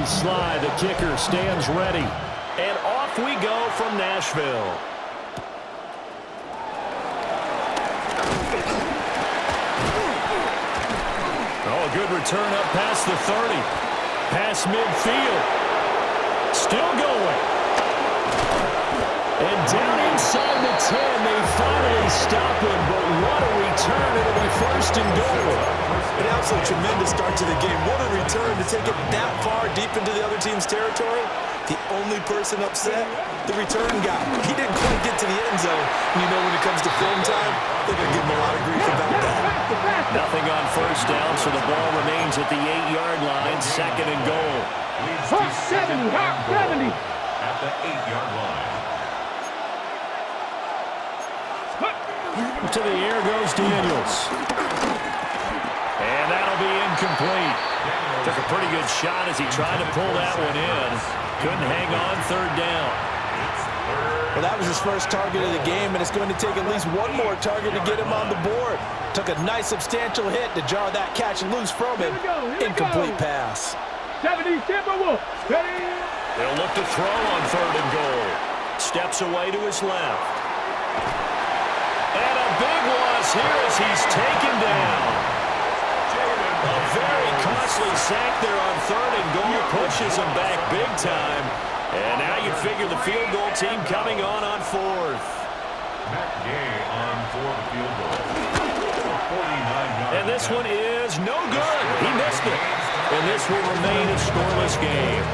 Joey Sly, the kicker, stands ready. And off we go from Nashville. Oh, a good return up past the 30. Past midfield. Still going. And down inside the 10, they finally stop him. But what a return. It'll be first and goal. An absolute tremendous start to the game. What a return to take it that far deep into the other team's territory. The only person upset, the return guy. He didn't quite get to the end zone. You know, when it comes to film time, they're going to give him a lot of grief about that. Nothing on first down, so the ball remains at the 8-yard line, second and goal. 70. At the 8-yard line. To the air goes Daniels. And that'll be incomplete. Took a pretty good shot as he tried to pull that one in. Couldn't hang on third down. Well, that was his first target of the game, and it's going to take at least one more target to get him on the board. Took a nice substantial hit to jar that catch loose from him. Incomplete pass. 70 Timberwolves. They'll look to throw on third and goal. Steps away to his left. And a big loss here as he's taken down. A very costly sack there on third and goal. Pushes him back big time. And now you figure the field goal team coming on fourth. Matt Gay on for the field goal. 49 And this one is no good. He missed it. And this will remain a scoreless game.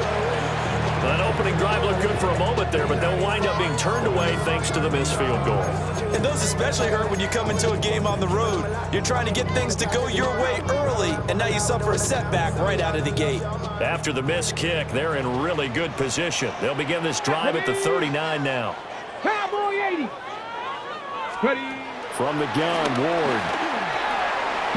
That opening drive looked good for a moment there, but they'll wind up being turned away thanks to the missed field goal. And those especially hurt when you come into a game on the road. You're trying to get things to go your way early, and now you suffer a setback right out of the gate. After the missed kick, they're in really good position. They'll begin this drive at the 39 now. Cowboy 80. Ready. From the gun, Ward.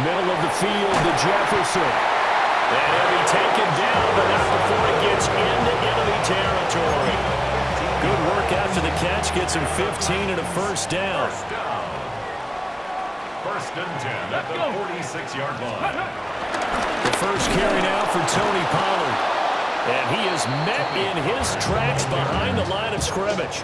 Middle of the field to Jefferson. And he'll be taken down, but not before it gets into enemy territory. Good work after the catch. Gets him 15 and a first down. First and 10 at the 46-yard line. The first carry now for Tony Pollard. And he is met in his tracks behind the line of scrimmage.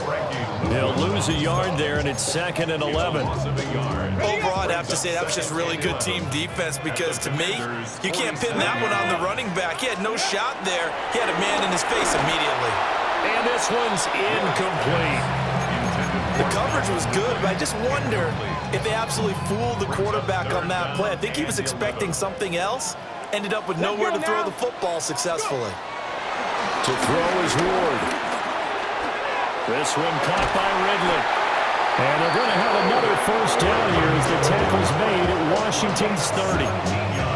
They'll lose a yard there, and it's second and 11. Overall, I'd have to say that was just really good team defense because, to me, you can't pin that one on the running back. He had no shot there. He had a man in his face immediately. And this one's incomplete. The coverage was good, but I just wonder if they absolutely fooled the quarterback on that play. I think he was expecting something else. Ended up with nowhere to throw the football successfully. To throw is Ward. This one caught by Ridley. And they're going to have another first down here as the tackle's made at Washington's 30.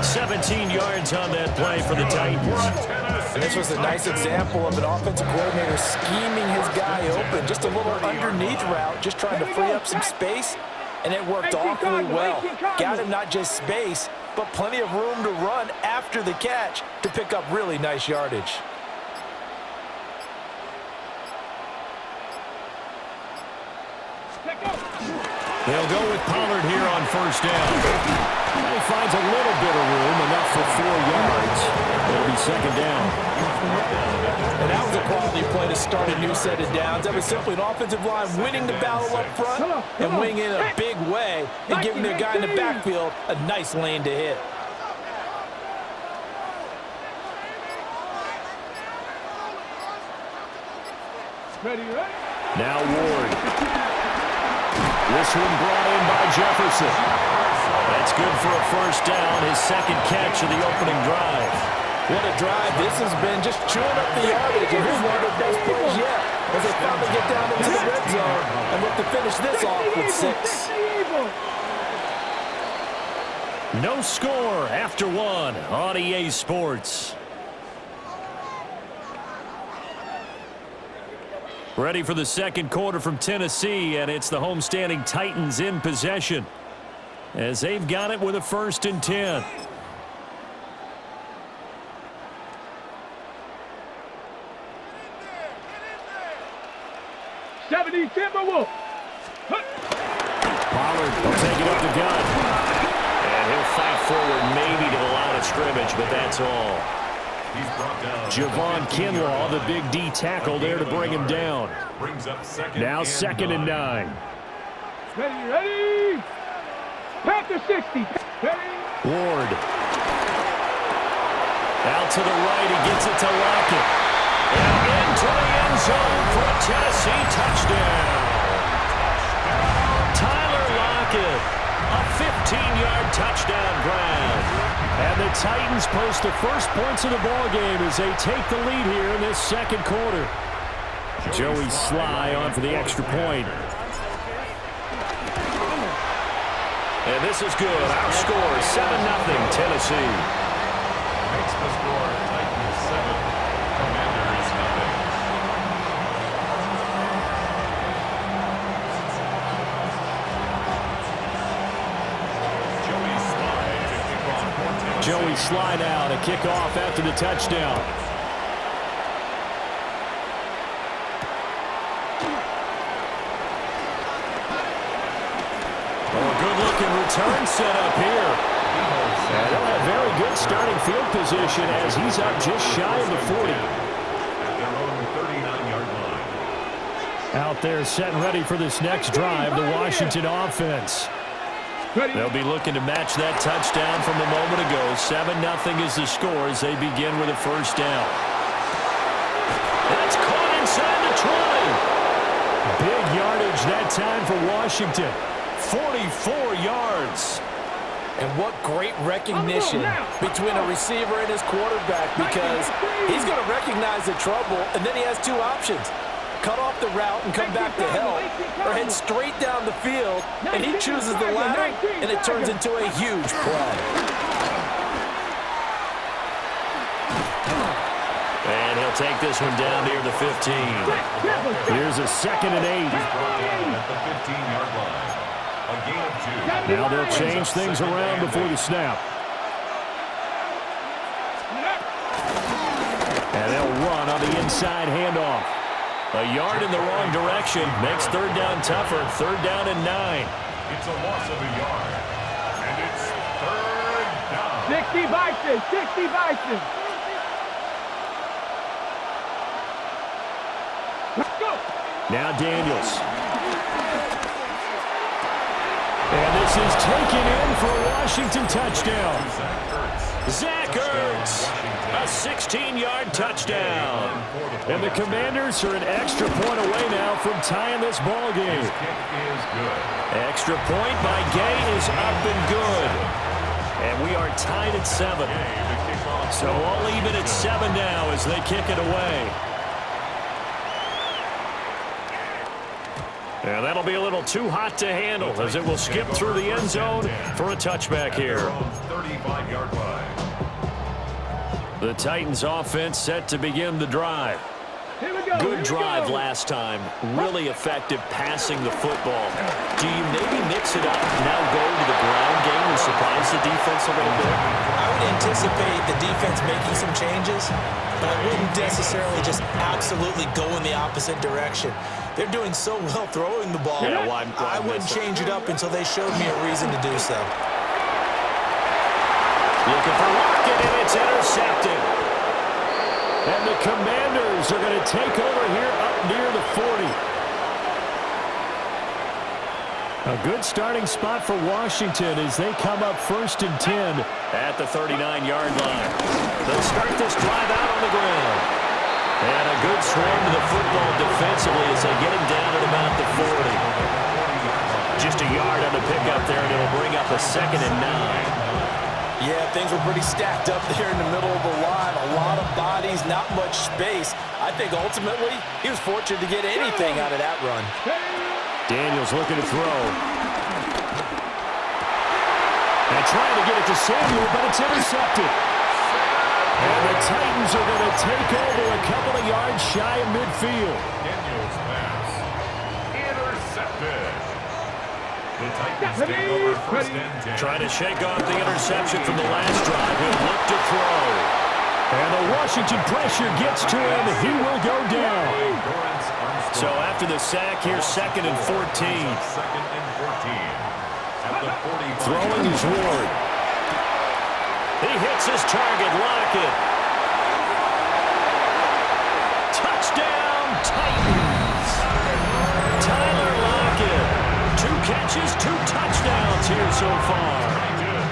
17 yards on that play for the Titans. And this was a nice example of an offensive coordinator scheming his guy open. Just a little underneath route, just trying to free up some space. And it worked awfully well. Got him not just space, but plenty of room to run after the catch to pick up really nice yardage. They'll go with Pollard here on first down. He finds a little bit of room, enough for 4 yards. It'll be second down. And that was a quality play to start a new set of downs. That was simply an offensive line winning the battle up front and winning in a big way and giving their guy in the backfield a nice lane to hit. Ready. Now Ward. This one brought in by Jefferson. That's good for a first down, his second catch of the opening drive. What a drive this has been, just chewing up the yardage. And here's one of their best plays yet as they finally get down into the red zone and look to finish this off with 6. No score after one on EA Sports. Ready for the second quarter from Tennessee, and it's the homestanding Titans in possession as they've got it with a first and 10. Timberwolves. Pollard will take it up the gut. And he'll fight forward maybe to the line of scrimmage, but that's all. He's brought down. Javon Kinlaw, the big D tackle there to bring him down. Brings up second. Now second and 9. Ready. Pack to 60. Ready. Ward. Out to the right, he gets it to Lockett. And into the end zone for a Tennessee touchdown. Tyler Lockett, a 15-yard touchdown grab. And the Titans post the first points of the ballgame as they take the lead here in this second quarter. Joey Sly on for the extra point. And this is good. Our score is 7-0 Tennessee. Makes the score Titans 7, Commanders 0. Joey Sly now to kick off after the touchdown. Good-looking return set up here. And they'll have very good starting field position as he's up just shy of the 40. At their own 39-yard line. Out there set and ready for this next drive, the Washington offense. They'll be looking to match that touchdown from a moment ago. 7-0 is the score as they begin with a first down. That's caught inside the 20. Big yardage that time for Washington. 44 yards. And what great recognition between a receiver and his quarterback, because he's going to recognize the trouble, and then he has two options. Cut off the route and come back to help, or head straight down the field, and he chooses the latter, and it turns into a huge play. And he'll take this one down near the 15. Here's a 2nd and 8. At the 15-yard line. A gain of 2. Now they'll change things around before the snap. And they'll run on the inside handoff. A yard in the wrong direction makes third down tougher. Third down and 9. It's a loss of a yard. And it's third down. 60 Bison. 60 Bison. Let's go. Now Daniels. And this is taken in for a Washington touchdown. Zach Ertz, a 16-yard touchdown. And the Commanders are an extra point away now from tying this ball game. Extra point by Gay is up and good. And we are tied at 7. So all even at 7 now as they kick it away. And that'll be a little too hot to handle as it will skip through the end zone for a touchback here. 35-yard line. The Titans offense set to begin the drive. Good drive last time. Really effective passing the football. Do you maybe mix it up and now go to the ground game and surprise the defense a little bit? I would anticipate the defense making some changes, but I wouldn't necessarily just absolutely go in the opposite direction. They're doing so well throwing the ball. Yeah, I wouldn't change it up until they showed me a reason to do so. Looking for Lockett, and it's intercepted. And the Commanders are going to take over here up near the 40. A good starting spot for Washington as they come up 1st and 10 at the 39-yard line. They'll start this drive out on the ground. And a good swing to the football defensively as they get him down at about the 40. Just a yard on the pickup there, and it'll bring up a 2nd and 9. Yeah, things were pretty stacked up there in the middle of the line. A lot of bodies, not much space. I think ultimately he was fortunate to get anything out of that run. Daniels looking to throw. And trying to get it to Samuel, but it's intercepted. And the Titans are going to take over a couple of yards shy of midfield. Daniels pass. Intercepted. The Titans take over 1st and 10. Trying to shake off the interception from the last drive. He'll look to throw. And the Washington pressure gets to him. He will go down. So after the sack, here's 2nd and 14. 2nd and 14. At the 45. Throwing is Ward. He hits his target, Lockett. catches, 2 touchdowns here so far.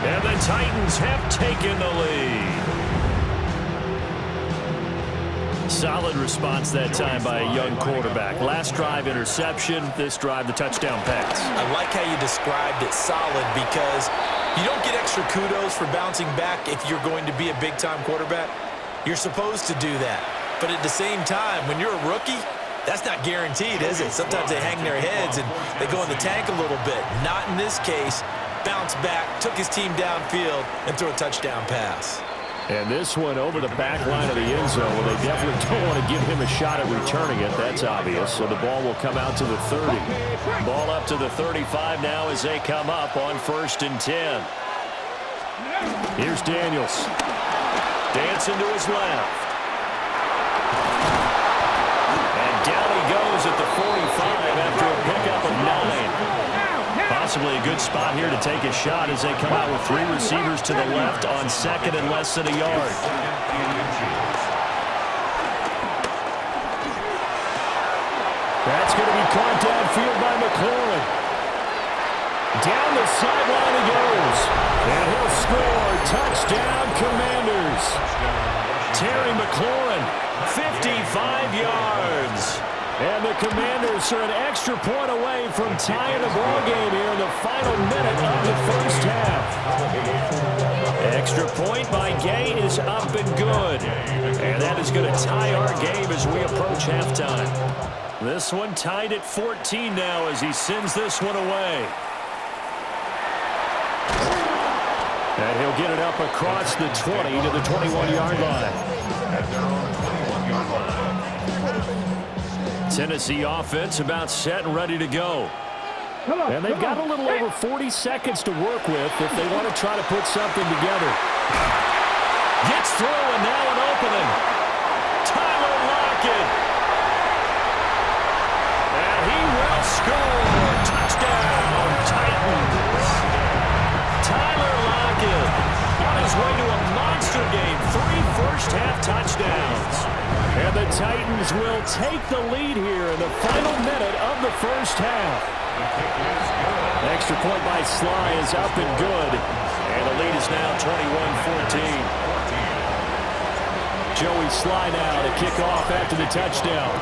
And the Titans have taken the lead. Solid response that time by a young quarterback. Last drive, interception. This drive, the touchdown pass. I like how you described it, solid, because you don't get extra kudos for bouncing back if you're going to be a big-time quarterback. You're supposed to do that. But at the same time, when you're a rookie, that's not guaranteed, is it? Sometimes they hang their heads and they go in the tank a little bit. Not in this case. Bounced back, took his team downfield, and threw a touchdown pass. And this one over the back line of the end zone. Well, they definitely don't want to give him a shot at returning it. That's obvious. So the ball will come out to the 30. Ball up to the 35 now as they come up on 1st and 10. Here's Daniels. Dancing to his left. And down he goes at the 45 after a pickup of 9. Possibly a good spot here to take a shot as they come out with 3 receivers to the left on 2nd and less than a yard. That's going to be caught downfield by McLaurin. Down the sideline he goes. And he'll score. Touchdown, Commanders. Terry McLaurin, 55 yards. And the Commanders are an extra point away from tying the ball game here in the final minute of the first half. Extra point by Gay is up and good. And that is going to tie our game as we approach halftime. This one tied at 14 now as he sends this one away. And he'll get it up across the 20 to the 21-yard line. Tennessee offense about set and ready to go. And they've got a little over 40 seconds to work with if they want to try to put something together. Gets through and now an opening. Tyler Lockett. And he will score. Touchdown, Titans. Tyler Lockett on his way to a monster game. 3 first-half touchdowns. And the Titans will take the lead here in the final minute of the first half. Extra point by Sly is up and good. And the lead is now 21-14. Joey Sly now to kick off after the touchdown.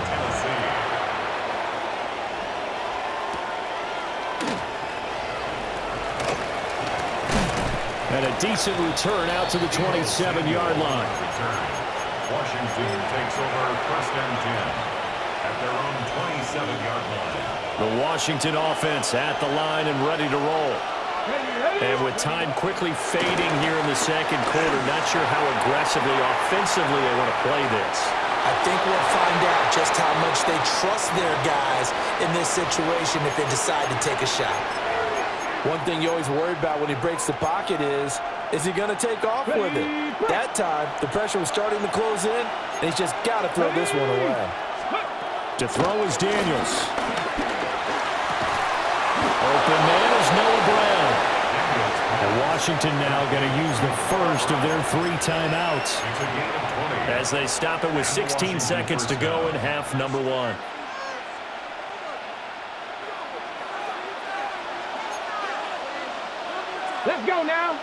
And a decent return out to the 27-yard line. Washington takes over 1st and 10 at their own 27-yard line. The Washington offense at the line and ready to roll. And with time quickly fading here in the second quarter, not sure how aggressively, offensively they want to play this. I think we'll find out just how much they trust their guys in this situation if they decide to take a shot. One thing you always worry about when he breaks the pocket is he going to take off with it? That time, the pressure was starting to close in, and he's just got to throw this one away. To throw is Daniels. Open man is Noah Brown. And Washington now going to use the first of their 3 timeouts as they stop it with 16 seconds to go in half number 1. Let's go now.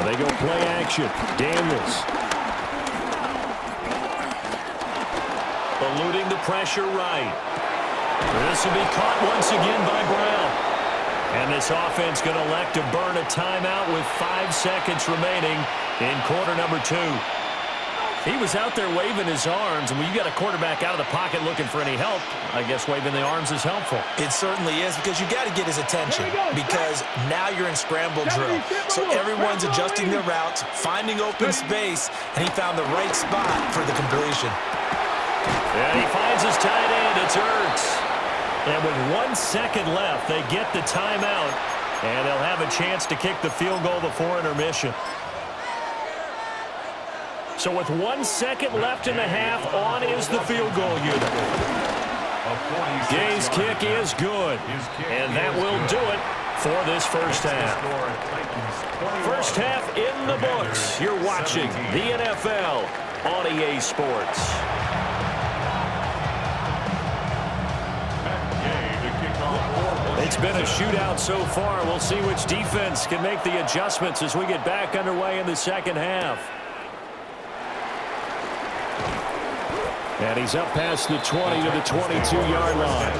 They go play action. Daniels. Eluding the pressure right. This will be caught once again by Brown. And this offense going to elect to burn a timeout with 5 seconds remaining in quarter number 2. He was out there waving his arms, and when you got a quarterback out of the pocket looking for any help, I guess waving the arms is helpful. It certainly is, because you got to get his attention, because now you're in scramble drill. So everyone's adjusting their routes, finding open space, and he found the right spot for the completion. And he finds his tight end. It's Ertz. And with 1 second left, they get the timeout, and they'll have a chance to kick the field goal before intermission. So with 1 second left in the half, on is the field goal unit. Gay's kick is good, and that will do it for this first half. First half in the books. You're watching the NFL on EA Sports. It's been a shootout so far. We'll see which defense can make the adjustments as we get back underway in the second half. And he's up past the 20 to the 22-yard line.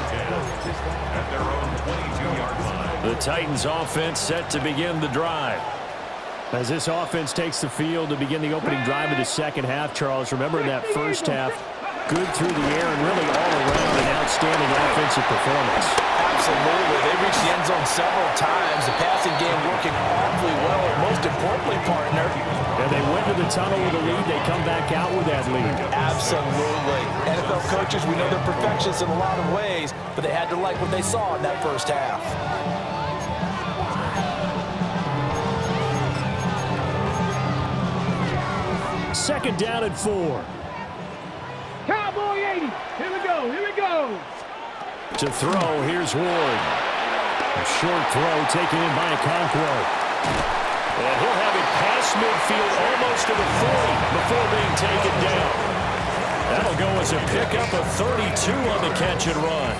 At their own 22-yard line. The Titans offense set to begin the drive. As this offense takes the field to begin the opening drive of the second half, Charles, remember in that first half, good through the air and really all around an outstanding offensive performance. Absolutely. They reached the end zone several times. The passing game working awfully well, and most importantly, partner. And they went to the tunnel with a lead. They come back out with that lead. Absolutely. NFL coaches, we know they're perfectionists in a lot of ways, but they had to like what they saw in that first half. Second down and 4. Cowboy 80. Here we go. Here we go. To throw, here's Ward. A short throw taken in by Okonkwo. And he'll have it past midfield almost to the 40 before being taken down. That'll go as a pickup of 32 on the catch and run.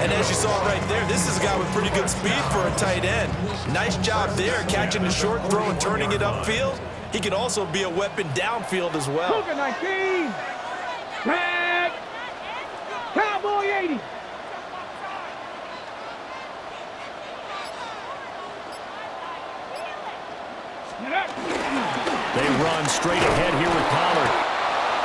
And as you saw right there, this is a guy with pretty good speed for a tight end. Nice job there, catching the short throw and turning it upfield. He can also be a weapon downfield as well. Cougar 19. Tag. Cowboy 80. They run straight ahead here with Pollard.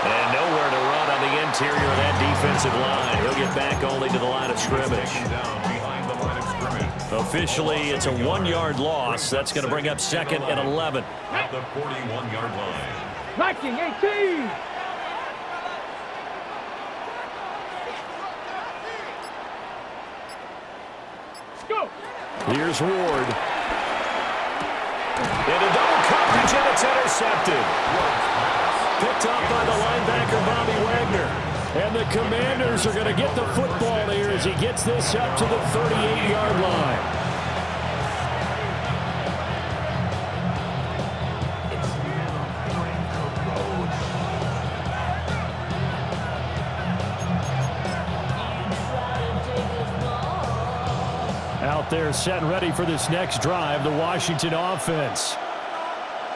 And nowhere to run on the interior of that defensive line. He'll get back only to the line of scrimmage. Down behind the line of scrimmage. Officially, it's a 1-yard loss. That's going to bring up 2nd and 11. At the 41-yard line. Viking 18. Go. Here's Ward. Into double coverage, and it's intercepted. Picked up by the linebacker, Bobby Wagner. And the Commanders are going to get the football here as he gets this up to the 38-yard line. Out there set and ready for this next drive, the Washington offense.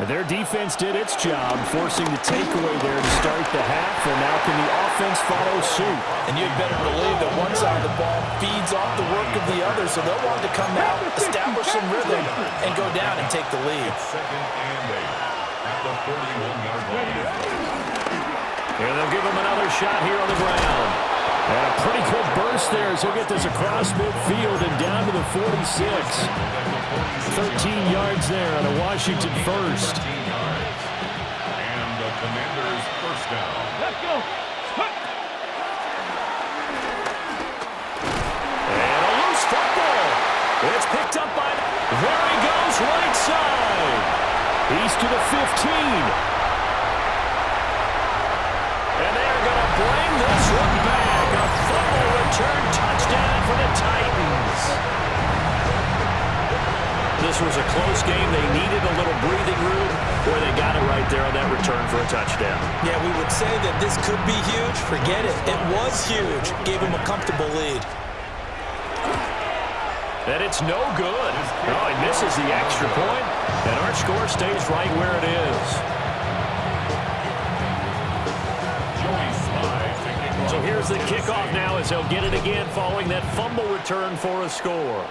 Their defense did its job, forcing the takeaway there to start the half, and now can the offense follow suit? And you'd better believe that one side of the ball feeds off the work of the other, so they'll want to come out, establish some rhythm, and go down and take the lead. 2nd and 8 at the 41-yard line. And they'll give him another shot here on the ground. And a pretty good burst there as he'll get this across midfield and down to the 46. 13 yards there on a Washington first. 13 yards. And the Commanders' first down. Let's go. And a loose football. It's picked up by... There he goes, right side. He's to the 15. And they're going to bring this one back. A fumble return touchdown for the Titans. This was a close game. They needed a little breathing room, or they got it right there on that return for a touchdown. Yeah, we would say that this could be huge. Forget it. It was huge. Gave him a comfortable lead. And it's no good. Oh, he misses the extra point, and our score stays right where it is. So here's the kickoff now as he'll get it again following that fumble return for a score.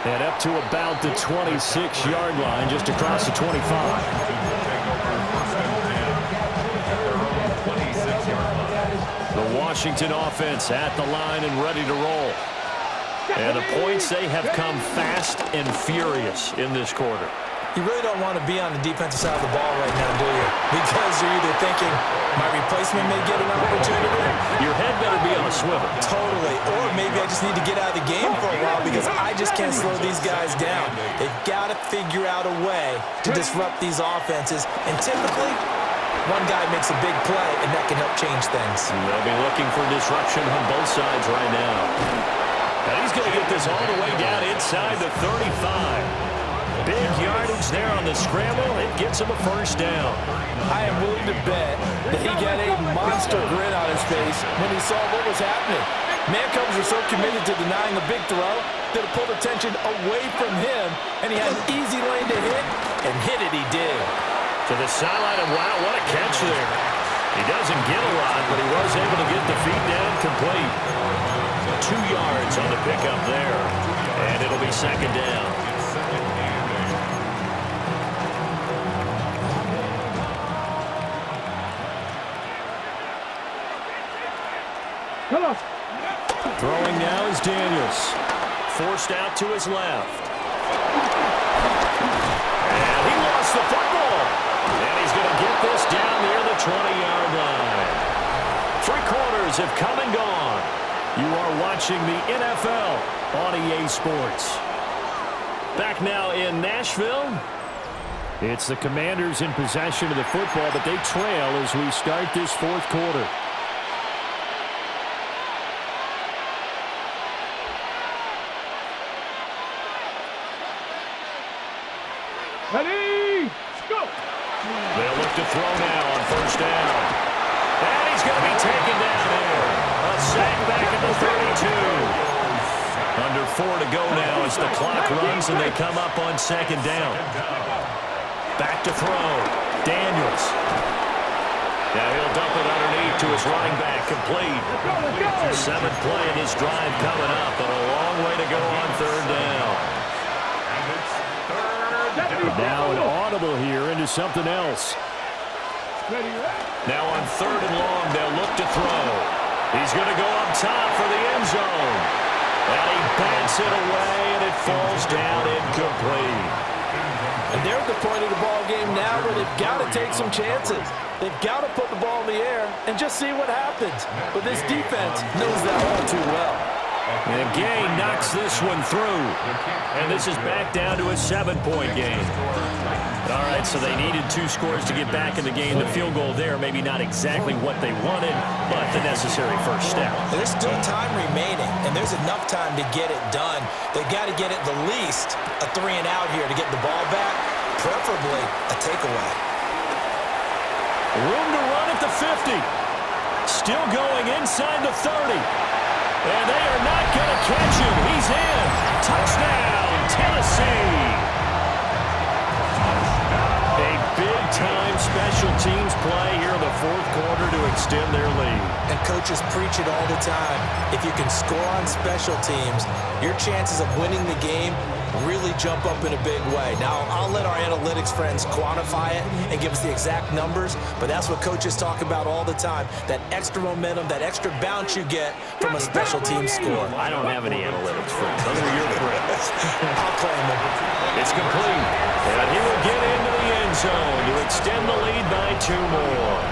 And up to about the 26-yard line, just across the 25. The Washington offense at the line and ready to roll. And the points, they have come fast and furious in this quarter. You really don't want to be on the defensive side of the ball right now, do you? Because you're either thinking, my replacement may get an opportunity. Your head better be on a swivel. Totally. Or maybe I just need to get out of the game for a while because I just can't slow these guys down. They've got to figure out a way to disrupt these offenses. And typically, one guy makes a big play, and that can help change things. And they'll be looking for disruption on both sides right now. And he's going to get this all the way down inside the 35. Big yardage there on the scramble. It gets him a first down. I am willing to bet that he got a monster grin on his face when he saw what was happening. Man-covers are so committed to denying a big throw that it pulled attention away from him, and he had an easy lane to hit, and hit it he did. To the sideline, and wow, what a catch there. He doesn't get a lot, but he was able to get the feet down complete. 2 yards on the pickup there, and it'll be second down. Come on. Throwing now is Daniels. Forced out to his left. And he lost the football. And he's going to get this down near the 20-yard line. 3 quarters have come and gone. You are watching the NFL on EA Sports. Back now in Nashville. It's the Commanders in possession of the football, but they trail as we start this 4th quarter. Ready, go. They'll look to throw now on first down. And he's going to be taken down there. A sack back at the 32. Under 4 to go now as the clock runs and they come up on second down. Back to throw. Daniels. Now he'll dump it underneath to his running back, complete. 7th play in his drive coming up, but a long way to go on third down. Now an audible here into something else. Now on 3rd and long, they'll look to throw. He's going to go up top for the end zone. And he bats it away, and it falls down incomplete. And they're at the point of the ball game now where they've got to take some chances. They've got to put the ball in the air and just see what happens. But this defense knows that all too well. And Gay knocks this one through. And this is back down to a 7-point game. All right, so they needed 2 scores to get back in the game. The field goal there, maybe not exactly what they wanted, but the necessary first step. There's still time remaining, and there's enough time to get it done. They've got to get at the least a 3-and-out here to get the ball back, preferably a takeaway. Room to run at the 50. Still going inside the 30. And they are not going to catch him. He's in. Touchdown, Tennessee. A big-time special teams play here in the 4th quarter to extend their lead. And coaches preach it all the time. If you can score on special teams, your chances of winning the game really jump up in a big way. Now, I'll let our analytics friends quantify it and give us the exact numbers, but that's what coaches talk about all the time, that extra momentum, that extra bounce you get from a special team score. I don't have any analytics friends. Those are your friends. I'll claim them. It's complete, and he will get into the end zone to extend the lead by 2 more.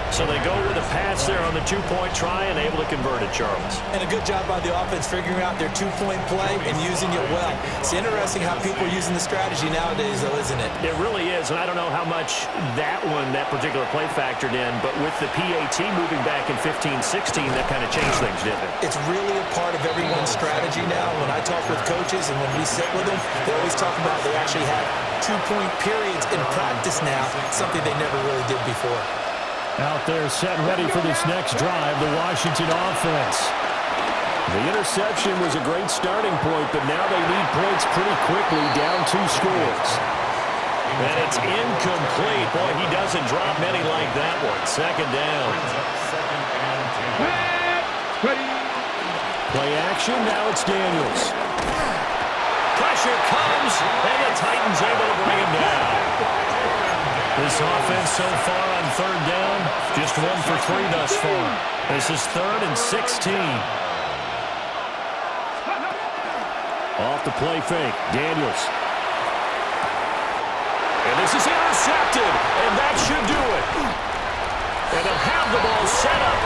So they go with a pass there on the 2-point try and able to convert it, Charles. And a good job by the offense figuring out their 2-point play and using it well. It's interesting how people are using the strategy nowadays, though, isn't it? It really is, and I don't know how much that particular play factored in, but with the PAT moving back in 15-16, that kind of changed things, didn't it? It's really a part of everyone's strategy now. When I talk with coaches and when we sit with them, they always talk about they actually have 2-point periods in practice now, something they never really did before. Out there set ready for this next drive, the Washington offense. The interception was a great starting point, but now they need points pretty quickly, down 2 scores. And it's incomplete. Boy, he doesn't drop many like that one. Second down. Play action, now it's Daniels. Pressure comes, and the Titans able to bring him down. This offense so far on 3rd down, just 1 for 3 thus far. This is 3rd and 16. Off the play fake, Daniels. And this is intercepted, and that should do it. And they'll have the ball set up